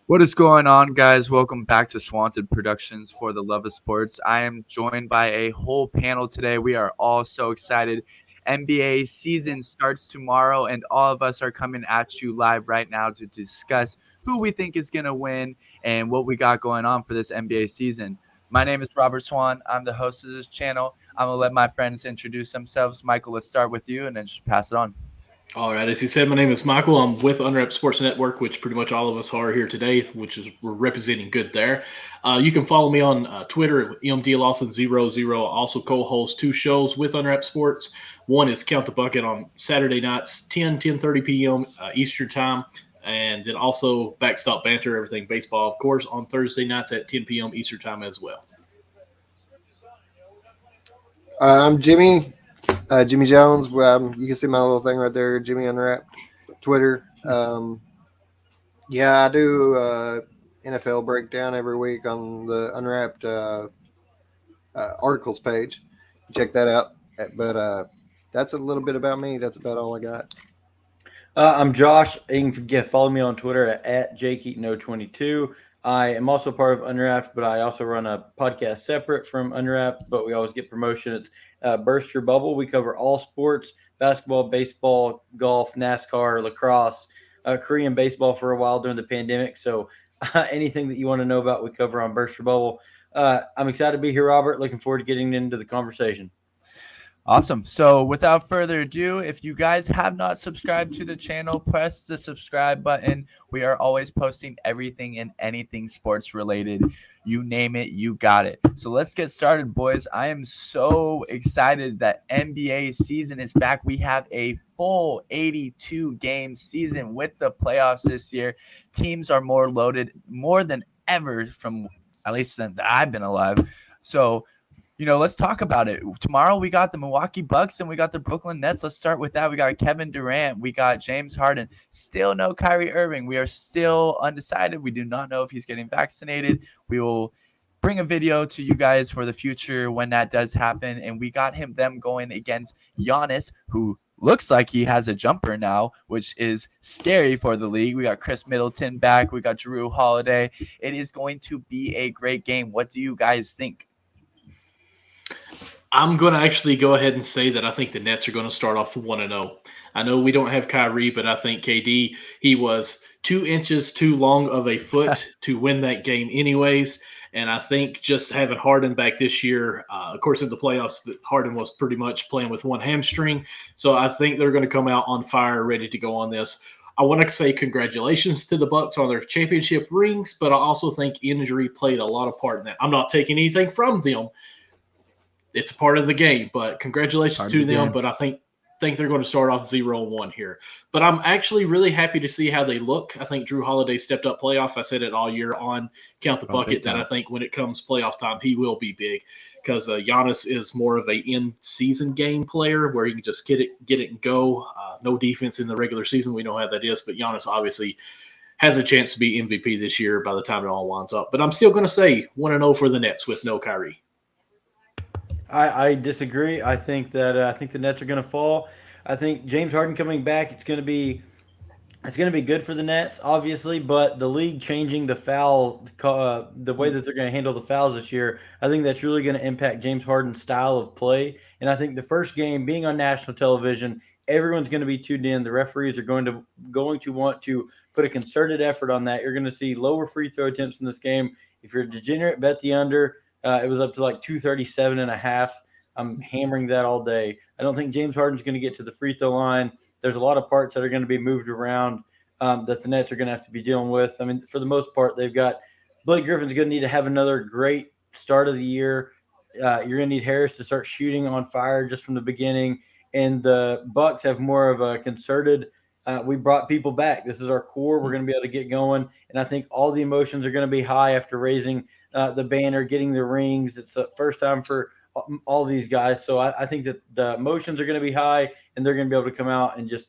What is going on, guys? Welcome back to Swanted Productions for the Love of Sports. I am joined by a whole panel today. We are all so excited. NBA season starts tomorrow, and all of us are coming at you live right now to discuss who we think is going to win and what we got going on for this NBA season. My name is Robert Swan. I'm the host of this channel. I'm going to let my friends introduce themselves. Michael, let's start with you and then just pass it on. All right, as you said, my name is Michael. I'm with Unwrapped Sports Network, which pretty much all of us are here today, which is we're representing good there. You can follow me on Twitter at MDLawson00. Also co-host two shows with Unwrapped Sports. One is Count the Bucket on Saturday nights, 10:30 p.m. Eastern Time. And then also Backstop Banter, everything baseball, of course, on Thursday nights at 10 p.m. Eastern Time as well. I'm Jimmy, Jimmy Jones. You can see my little thing right there, Jimmy Unwrapped, Twitter. Yeah, I do NFL breakdown every week on the Unwrapped articles page. Check that out. But that's a little bit about me. That's about all I got. I'm Josh. You can follow me on Twitter at JKeaton022. I am also part of Unwrapped, but I also run a podcast separate from Unwrapped, but we always get promotion. It's Burst Your Bubble. We cover all sports, basketball, baseball, golf, NASCAR, lacrosse, Korean baseball for a while during the pandemic. So anything that you want to know about, we cover on Burst Your Bubble. I'm excited to be here, Robert. Looking forward to getting into the conversation. Awesome. So without further ado, if you guys have not subscribed to the channel, press the subscribe button. We are always posting everything and anything sports related. You name it, you got it. So let's get started, boys. I am so excited that NBA season is back. We have a full 82 game season with the playoffs this year. Teams are more loaded, more than ever from at least since I've been alive. So let's talk about it. Tomorrow we got the Milwaukee Bucks and we got the Brooklyn Nets. Let's start with that. We got Kevin Durant. We got James Harden. Still no Kyrie Irving. We are still undecided. We do not know if he's getting vaccinated. We will bring a video to you guys for the future when that does happen. And we got them going against Giannis, who looks like he has a jumper now, which is scary for the league. We got Chris Middleton back. We got Jrue Holiday. It is going to be a great game. What do you guys think? I'm going to actually go ahead and say that I think the Nets are going to start off 1-0. I know we don't have Kyrie, but I think KD, he was 2 inches too long of a foot to win that game anyways. And I think just having Harden back this year, of course, in the playoffs, Harden was pretty much playing with one hamstring. So I think they're going to come out on fire, ready to go on this. I want to say congratulations to the Bucks on their championship rings, but I also think injury played a lot of part in that. I'm not taking anything from them. It's a part of the game, but congratulations to them. But I think they're going to start off 0-1 here. But I'm actually really happy to see how they look. I think Jrue Holiday stepped up playoff. I said it all year on Count the Bucket that I think when it comes playoff time, he will be big because Giannis is more of a in-season game player where he can just get it and go. No defense in the regular season. We know how that is, but Giannis obviously has a chance to be MVP this year by the time it all winds up. But I'm still going to say 1-0 for the Nets with no Kyrie. I disagree. I think the Nets are going to fall. I think James Harden coming back, it's going to be good for the Nets, obviously, but the league changing the the way that they're going to handle the fouls this year, I think that's really going to impact James Harden's style of play. And I think the first game being on national television, everyone's going to be tuned in. The referees are going to want to put a concerted effort on that. You're going to see lower free throw attempts in this game. If you're a degenerate, bet the under. It was up to like 237.5. I'm hammering that all day. I don't think James Harden's going to get to the free throw line. There's a lot of parts that are going to be moved around that the Nets are going to have to be dealing with. I mean, for the most part, they've got Blake Griffin's going to need to have another great start of the year. You're going to need Harris to start shooting on fire just from the beginning. And the Bucks have more of a concerted we brought people back. This is our core. We're going to be able to get going. And I think all the emotions are going to be high after raising the banner, getting the rings. It's the first time for all these guys. So I think that the emotions are going to be high, and they're going to be able to come out and just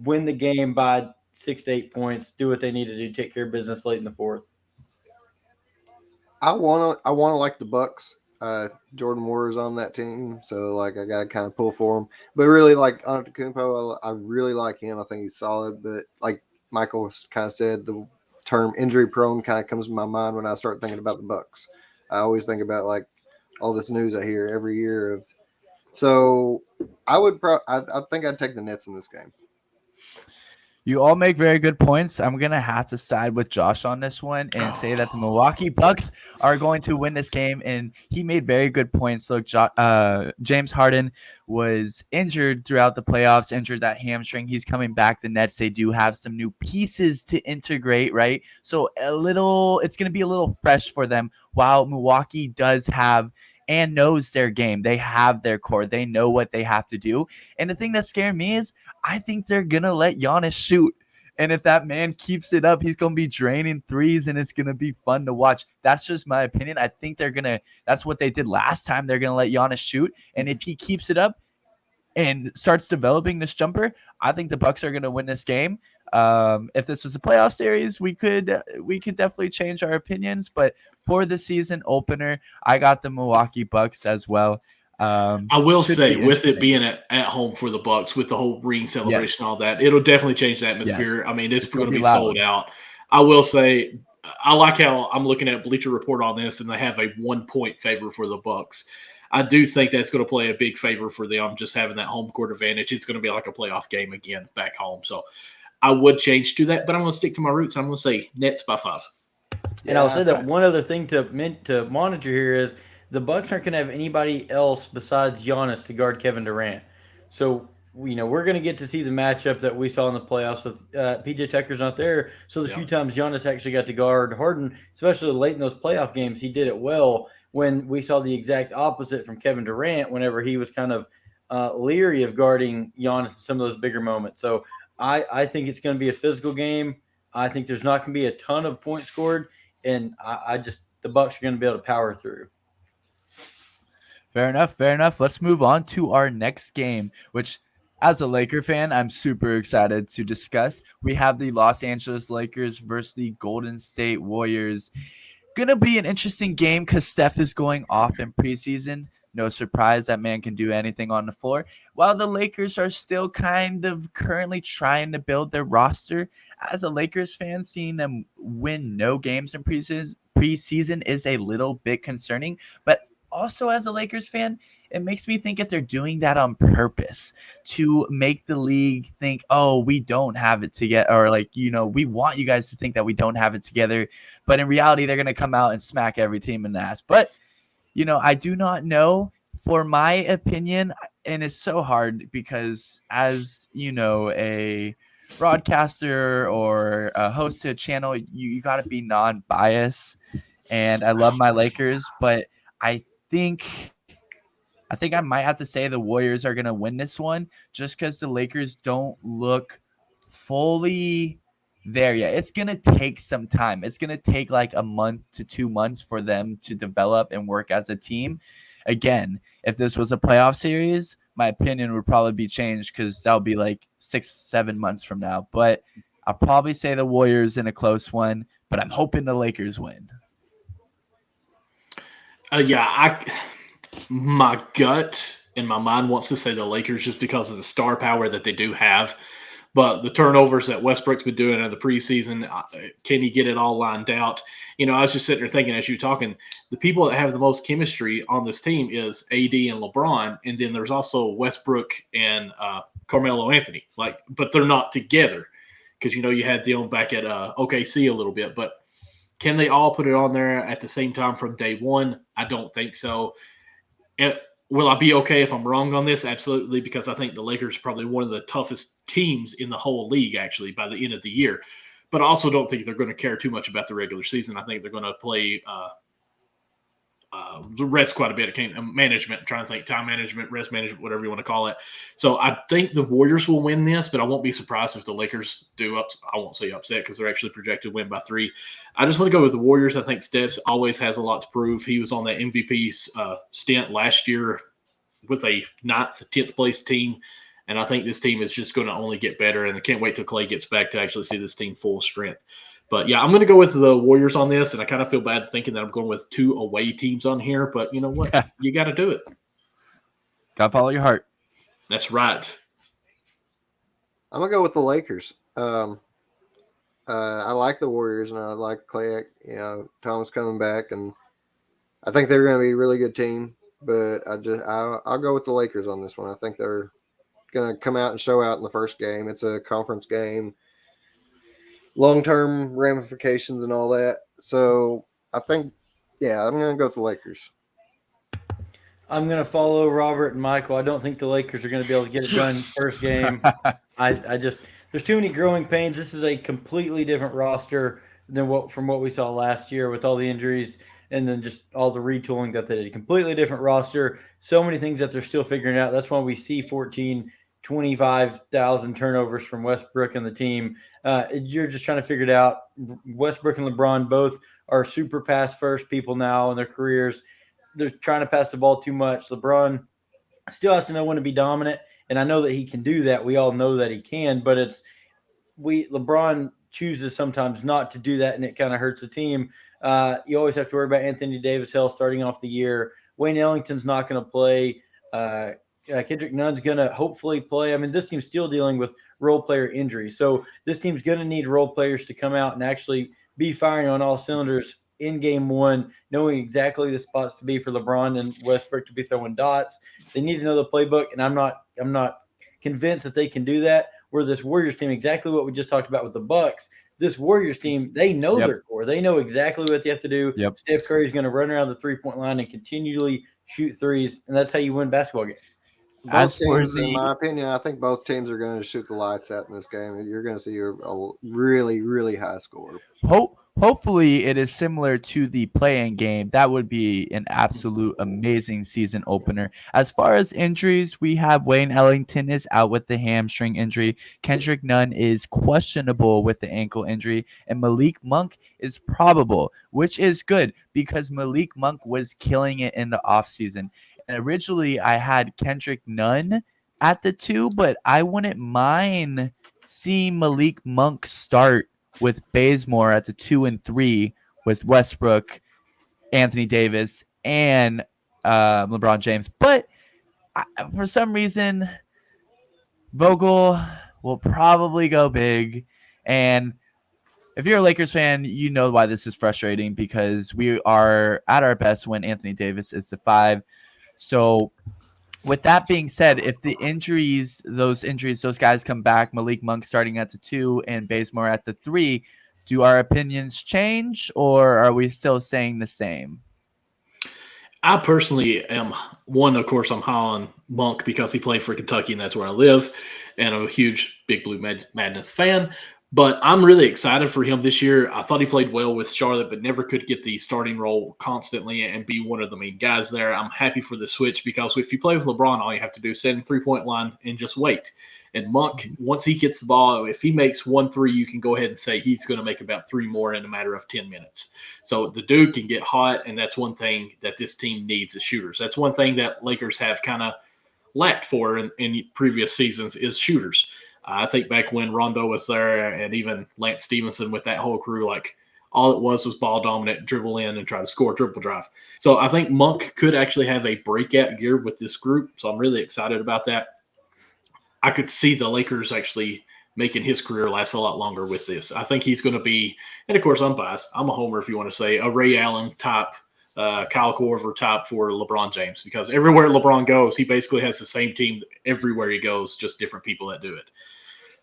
win the game by 6 to 8 points, do what they need to do, take care of business late in the fourth. I wanna like the Bucks. Jordan Moore's on that team, so like I gotta kind of pull for him. But really, like Antetokounmpo, I really like him. I think he's solid. But like Michael kind of said, the term injury prone kind of comes to my mind when I start thinking about the Bucks. I always think about like all this news I hear every year of. So I think I'd take the Nets in this game. You all make very good points. I'm going to have to side with Josh on this one and say that the Milwaukee Bucks are going to win this game. And he made very good points. Look, James Harden was injured throughout the playoffs, injured that hamstring. He's coming back. The Nets, they do have some new pieces to integrate, right? So it's going to be a little fresh for them, while Milwaukee does have and knows their game. They have their core. They know what they have to do. And the thing that scared me is I think they're going to let Giannis shoot. And if that man keeps it up, he's going to be draining threes, and it's going to be fun to watch. That's just my opinion. I think that's what they did last time. They're going to let Giannis shoot. And if he keeps it up and starts developing this jumper, I think the Bucks are going to win this game. If this was a playoff series, we could definitely change our opinions. But for the season opener, I got the Milwaukee Bucks as well. I will say, with it being at home for the Bucks, with the whole ring celebration, all that, it'll definitely change the atmosphere. Yes. I mean, it's going to be sold out. I will say, I like how I'm looking at Bleacher Report on this, and they have a 1-point favor for the Bucks. I do think that's going to play a big favor for them, just having that home court advantage. It's going to be like a playoff game again back home. So I would change to that, but I'm going to stick to my roots. I'm going to say Nets by 5. And I'll say that one other thing to monitor here is the Bucks aren't going to have anybody else besides Giannis to guard Kevin Durant. So, we're going to get to see the matchup that we saw in the playoffs with PJ Tucker's not there. So the few times Giannis actually got to guard Harden, especially late in those playoff games, he did it well. When we saw the exact opposite from Kevin Durant, whenever he was kind of leery of guarding Giannis in some of those bigger moments. So I think it's going to be a physical game. I think there's not going to be a ton of points scored, and the Bucks are going to be able to power through. Fair enough. Let's move on to our next game, which, as a Laker fan, I'm super excited to discuss. We have the Los Angeles Lakers versus the Golden State Warriors. Gonna be an interesting game because Steph is going off in preseason. No surprise, that man can do anything on the floor. While the Lakers are still kind of currently trying to build their roster, as a Lakers fan, seeing them win no games in preseason is a little bit concerning. But also, as a Lakers fan, it makes me think if they're doing that on purpose to make the league think, oh, we don't have it together, or we want you guys to think that we don't have it together. But in reality, they're going to come out and smack every team in the ass. But, I do not know. For my opinion, and it's so hard because as, a broadcaster or a host to a channel, you got to be non-biased. And I love my Lakers, but I think I might have to say the Warriors are going to win this one just because the Lakers don't look fully there yet. It's going to take some time. It's going to take like a month to 2 months for them to develop and work as a team. Again, if this was a playoff series, my opinion would probably be changed because that'll be like 6-7 months from now. But I'll probably say the Warriors in a close one, but I'm hoping the Lakers win. My gut and my mind wants to say the Lakers just because of the star power that they do have. But the turnovers that Westbrook's been doing in the preseason, can he get it all lined out? I was just sitting there thinking as you were talking, the people that have the most chemistry on this team is AD and LeBron, and then there's also Westbrook and Carmelo Anthony. But they're not together because you had them back at OKC a little bit. But can they all put it on there at the same time from day one? I don't think so. Will I be okay if I'm wrong on this? Absolutely, because I think the Lakers are probably one of the toughest teams in the whole league, actually, by the end of the year. But I also don't think they're going to care too much about the regular season. I think they're going to play rest quite a bit. Management, I'm trying to think, time management, rest management, whatever you want to call it. So I think the Warriors will win this, but I won't be surprised if the Lakers do I won't say upset because they're actually projected to win by 3. I just want to go with the Warriors. I think Steph always has a lot to prove. He was on that MVP stint last year with a 9th, 10th place team. And I think this team is just going to only get better. And I can't wait till Clay gets back to actually see this team full strength. But, yeah, I'm going to go with the Warriors on this, and I kind of feel bad thinking that I'm going with 2 away teams on here. But you know what? You got to do it. Got to follow your heart. That's right. I'm going to go with the Lakers. I like the Warriors and I like Clay. Thomas coming back, and I think they're going to be a really good team. But I'll go with the Lakers on this one. I think they're going to come out and show out in the first game. It's a conference game, long term ramifications and all that. So I think, yeah, I'm going to go with the Lakers. I'm going to follow Robert and Michael. I don't think the Lakers are going to be able to get it done first game. I just there's too many growing pains. This is a completely different roster than what we saw last year with all the injuries and then just all the retooling that they did. Completely different roster. So many things that they're still figuring out. That's why we see 25,000 turnovers from Westbrook and the team. You're just trying to figure it out. Westbrook and LeBron both are super pass first people now in their careers. They're trying to pass the ball too much. LeBron still has to know when to be dominant, and I know that he can do that. We all know that he can, but LeBron chooses sometimes not to do that, and it kind of hurts the team. You always have to worry about Anthony Davis health starting off the year. Wayne Ellington's not going to play. Kendrick Nunn's going to hopefully play. I mean, this team's still dealing with role player injuries, so this team's going to need role players to come out and actually be firing on all cylinders in game one, knowing exactly the spots to be for LeBron and Westbrook to be throwing dots. They need to know the playbook, and I'm not convinced that they can do that. Where this Warriors team, exactly what we just talked about with the Bucks, this Warriors team, they know their core. They know exactly what they have to do. Yep. Steph Curry's going to run around the three-point line and continually shoot threes, and that's how you win basketball games. Both teams, in my opinion, I think both teams are going to shoot the lights out in this game. You're going to see a really, really high score. Hopefully it is similar to the play-in game. That would be an absolute amazing season opener. As far as injuries, we have Wayne Ellington is out with the hamstring injury. Kendrick Nunn is questionable with the ankle injury. And Malik Monk is probable, which is good because Malik Monk was killing it in the offseason. And originally I had Kendrick Nunn at the 2, but I wouldn't mind seeing Malik Monk start with Bazemore at the 2 and 3 with Westbrook, Anthony Davis, and LeBron James. But for some reason, Vogel will probably go big. And if you're a Lakers fan, you know why this is frustrating because we are at our best when Anthony Davis is the 5. So with that being said, if those guys come back, Malik Monk starting at the 2 and Bazemore at the 3, do our opinions change or are we still saying the same? I personally am one, of course, I'm high on Monk because he played for Kentucky and that's where I live. And I'm a huge Big Blue Madness fan. But I'm really excited for him this year. I thought he played well with Charlotte, but never could get the starting role constantly and be one of the main guys there. I'm happy for the switch because if you play with LeBron, all you have to do is sit in 3-point line and just wait. And Monk, once he gets the ball, if he makes 1 3, you can go ahead and say he's going to make about 3 more in a matter of 10 minutes. So the dude can get hot, and that's one thing that this team needs is shooters. That's one thing that Lakers have kind of lacked for in previous seasons is shooters. I think back when Rondo was there and even Lance Stevenson with that whole crew, like all it was ball dominant, dribble in and try to score, triple drive. So I think Monk could actually have a breakout year with this group. So I'm really excited about that. I could see the Lakers actually making his career last a lot longer with this. I think he's going to be, and of course I'm biased. I'm a homer if you want to say, a Ray Allen type, Kyle Korver type for LeBron James because everywhere LeBron goes, he basically has the same team everywhere he goes, just different people that do it.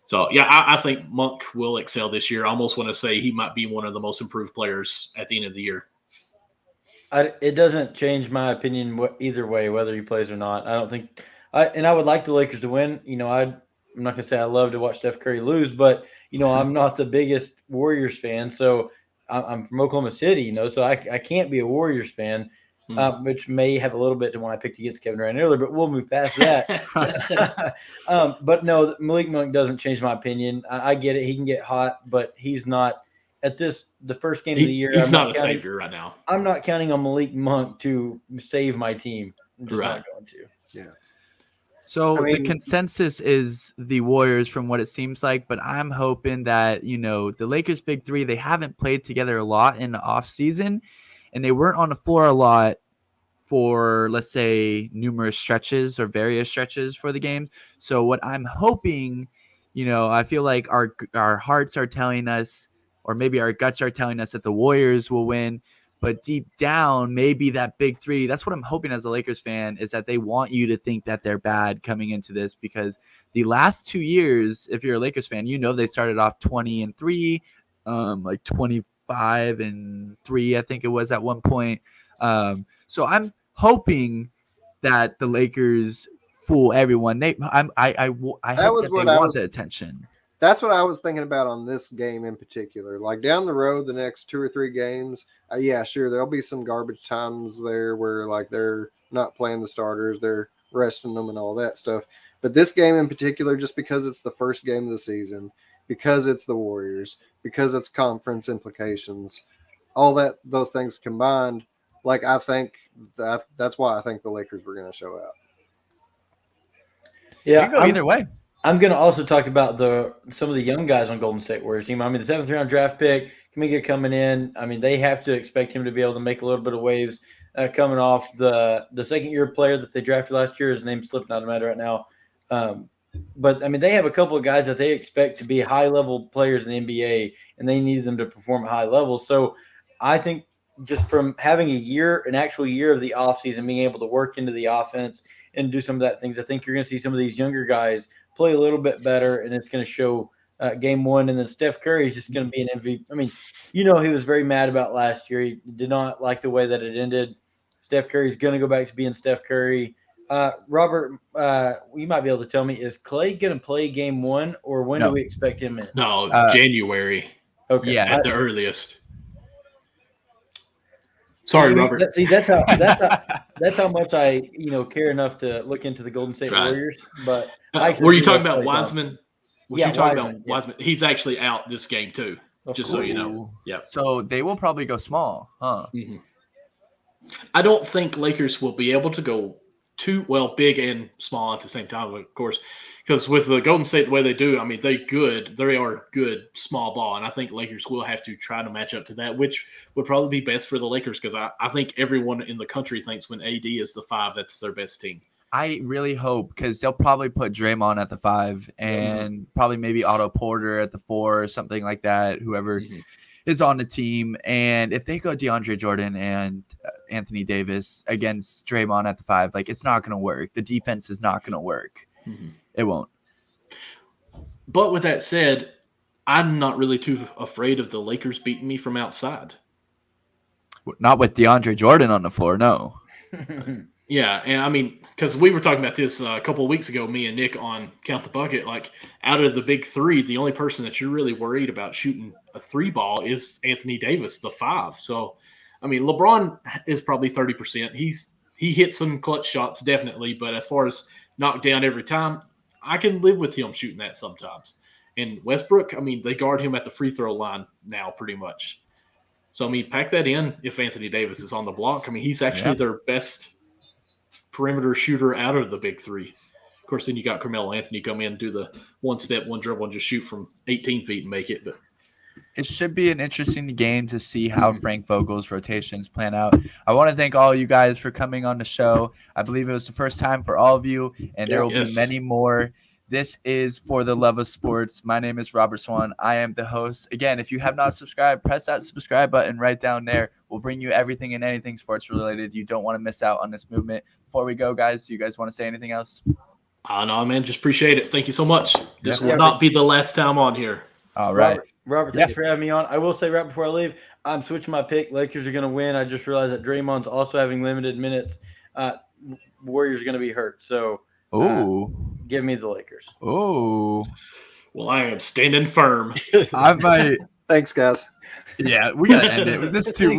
So, yeah, I think Monk will excel this year. I almost want to say he might be one of the most improved players at the end of the year. It doesn't change my opinion either way, whether he plays or not. I don't think and I would like the Lakers to win. I'm not going to say I love to watch Steph Curry lose, but, I'm not the biggest Warriors fan. So I'm from Oklahoma City, so I can't be a Warriors fan, which may have a little bit to when I picked against Kevin Durant earlier, but we'll move past that. But no, Malik Monk doesn't change my opinion. I get it. He can get hot, but he's not at the first game of the year. He's not a savior right now. I'm not counting on Malik Monk to save my team. I'm just not going to. Yeah. So the consensus is the Warriors from what it seems like, but I'm hoping that, the Lakers big 3, they haven't played together a lot in the off season and they weren't on the floor a lot for, let's say, numerous stretches or various stretches for the game. So what I'm hoping, I feel like our hearts are telling us or maybe our guts are telling us that the Warriors will win. But deep down, maybe that big three, that's what I'm hoping as a Lakers fan, is that they want you to think that they're bad coming into this, because the last 2 years, if you're a Lakers fan, they started off 20-3, like 25-3, I think it was at one point. So I'm hoping that the Lakers fool everyone. I hope was that what they I want was the attention. That's what I was thinking about on this game in particular. Like down the road, the next 2 or 3 games, yeah, sure, there'll be some garbage times there where like they're not playing the starters, they're resting them and all that stuff. But this game in particular, just because it's the first game of the season, because it's the Warriors, because it's conference implications, all those things combined, like I think that's why I think the Lakers were going to show out. Yeah, it can go either way. I'm going to also talk about some of the young guys on Golden State Warriors team. I mean, the 7th round draft pick, Kuminga coming in. I mean, they have to expect him to be able to make a little bit of waves coming off the second-year player that they drafted last year. His name's slipping out of my head right now. But, I mean, they have a couple of guys that they expect to be high-level players in the NBA, and they need them to perform at high levels. So I think just from having an actual year of the offseason, being able to work into the offense and do some of that things, I think you're going to see some of these younger guys play a little bit better, and it's going to show game one. And then Steph Curry is just going to be an MVP. I mean, he was very mad about last year. He did not like the way that it ended. Steph Curry is going to go back to being Steph Curry. Robert, you might be able to tell me, is Clay going to play game one, or when do we expect him in? No, January. Okay. Yeah. At the earliest. Sorry, Robert. That's how much I care enough to look into the Golden State Warriors. But were you talking about Wiseman? Wiseman. Wiseman? He's actually out this game too. So you know. Yeah. So they will probably go small, huh? Mm-hmm. I don't think Lakers will be able to go too big and small at the same time, of course, because with the Golden State the way they do, I mean, they are good small ball, and I think Lakers will have to try to match up to that, which would probably be best for the Lakers, because I think everyone in the country thinks when AD is the 5, that's their best team. I really hope, because they'll probably put Draymond at the 5 and probably maybe Otto Porter at the 4 or something like that, whoever is on the team. And if they go DeAndre Jordan and Anthony Davis against Draymond at the 5, like, it's not going to work. The defense is not going to work. It won't. But with that said, I'm not really too afraid of the Lakers beating me from outside. Not with DeAndre Jordan on the floor, no. Yeah, and I mean, because we were talking about this a couple of weeks ago, me and Nick, on Count the Bucket. Like, out of the big 3, the only person that you're really worried about shooting a 3 ball is Anthony Davis, the 5. So, I mean, LeBron is probably 30%. He hits some clutch shots, definitely, but as far as knock down every time, I can live with him shooting that sometimes. And Westbrook, I mean, they guard him at the free throw line now pretty much. So, I mean, pack that in if Anthony Davis is on the block. I mean, he's actually their best perimeter shooter out of the big 3. Of course, then you got Carmelo Anthony come in, do the one step, one dribble, and just shoot from 18 feet and make it. But it should be an interesting game to see how Frank Vogel's rotations plan out. I want to thank all you guys for coming on the show. I believe it was the first time for all of you, and there will be many more. This is For the Love of Sports. My name is Robert Swan. I am the host. Again, if you have not subscribed, press that subscribe button right down there. We'll bring you everything and anything sports related. You don't want to miss out on this movement. Before we go, guys, do you guys want to say anything else? No, man. Just appreciate it. Thank you so much. This will not be the last time on here. All right. Robert, thanks for having me on. I will say right before I leave, I'm switching my pick. Lakers are going to win. I just realized that Draymond's also having limited minutes. Warriors are going to be hurt. So give me the Lakers. Oh. Well, I am standing firm. I might. Thanks, guys. Yeah, we got to end it. This too.